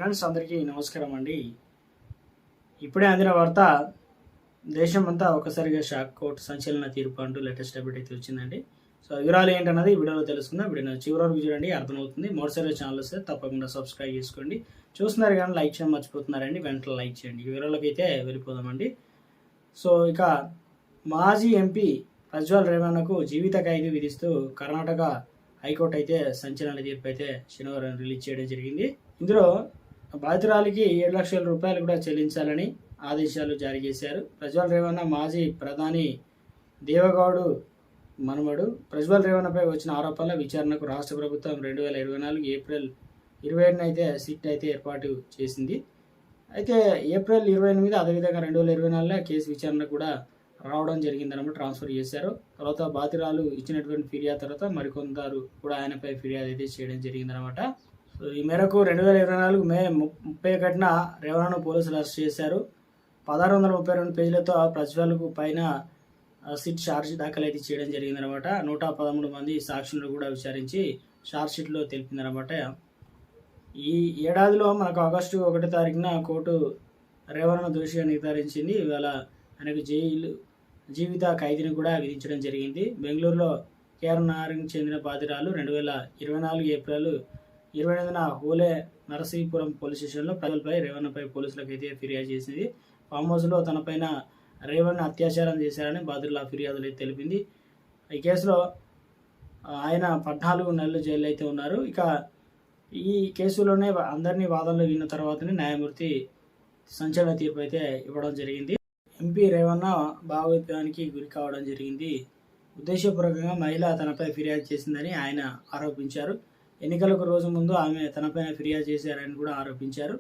Friends అందరికీ నమస్కారం అండి. ఇప్పుడే అందిన వార్త, దేశం అంతా ఒకసారిగా షాక్, కోర్టు సంచలన తీర్పు అంటూ లేటెస్ట్ అప్డేట్ అయితే వచ్చిందండి. సో వివరాలు ఏంటన్నది వీడియోలో తెలుసుకుందాం. వీడియో చివరి వరకు చూడండి, అర్థమవుతుంది. మొదటిసారి ఛానల్ వస్తే తప్పకుండా సబ్స్క్రైబ్ చేసుకోండి. చూస్తున్నారు కానీ లైక్ చేయడం మర్చిపోతున్నారండి, వెంటనే లైక్ చేయండి. వివరాలకి అయితే వెళ్ళిపోదామండి. సో ఇక మాజీ ఎంపీ ప్రజ్వల్ రేవణ్ణకు జీవిత ఖైదు విధిస్తూ కర్ణాటక హైకోర్టు అయితే సంచలన తీర్పు అయితే శనివారం రిలీజ్ చేయడం జరిగింది. ఇందులో బాధితురాలికి 7 లక్షల రూపాయలు కూడా చెల్లించాలని ఆదేశాలు జారీ చేశారు. ప్రజ్వల్ రేవణ్ణ మాజీ ప్రధాని దేవగౌడు మనమడు. ప్రజ్వల్ రేవణ్ణపై వచ్చిన ఆరోపణల విచారణకు రాష్ట్ర ప్రభుత్వం 2024 ఏప్రిల్ 27న అయితే సిట్ అయితే ఏర్పాటు చేసింది. అయితే ఏప్రిల్ 28 అదేవిధంగా 2024లో కేసు విచారణ కూడా రావడం జరిగిందన్నమాట. ట్రాన్స్ఫర్ చేశారు. తర్వాత బాధితురాలు ఇచ్చినటువంటి ఫిర్యాదు తర్వాత మరికొందరు కూడా ఆయనపై ఫిర్యాదు అయితే చేయడం జరిగిందనమాట. సో ఈ మేరకు 2024 మే 31న రేవణ్ణను పోలీసులు అరెస్ట్ చేశారు. 1632 పేజీలతో ప్రజ్వల్కు పైన సిట్ ఛార్జ్ దాఖలు అయితే చేయడం జరిగిందనమాట. 113 మంది సాక్షులను కూడా విచారించి ఛార్జ్ షీట్లో తెలిపిందనమాట. ఈ ఏడాదిలో మనకు ఆగస్టు 1 తారీఖున కోర్టు రేవణ్ను దోషిగా నిర్ధారించింది. ఇవాళ ఆయనకు జీవిత ఖైదీని కూడా విధించడం జరిగింది. బెంగళూరులో కేఆర్ నగర్కి చెందిన బాధితురాలు 2024 ఏప్రిల్ 28న హోలే నరసీపురం పోలీస్ స్టేషన్లో ప్రజలపై రేవణ్ణపై పోలీసులకు అయితే ఫిర్యాదు చేసింది. ఫామ్ హౌస్లో తనపైన రేవణ్ణ అత్యాచారం చేశారని బాధితుల ఫిర్యాదులు అయితే తెలిపింది. ఈ కేసులో ఆయన 14 నెలలు జైలు అయితే ఉన్నారు. ఇక ఈ కేసులోనే అందరినీ వాదనలు విన్న తర్వాతనే న్యాయమూర్తి సంచలన తీర్పు అయితే ఇవ్వడం జరిగింది. ఎంపీ రేవణ్ణ భావోద్వేగానికి గురి కావడం జరిగింది. ఉద్దేశపూర్వకంగా మహిళ తనపై ఫిర్యాదు చేసిందని ఆయన ఆరోపించారు. ఎన్నికలకు రోజు ముందు ఆమె తనపైన ఫిర్యాదు చేశారని కూడా ఆరోపించారు.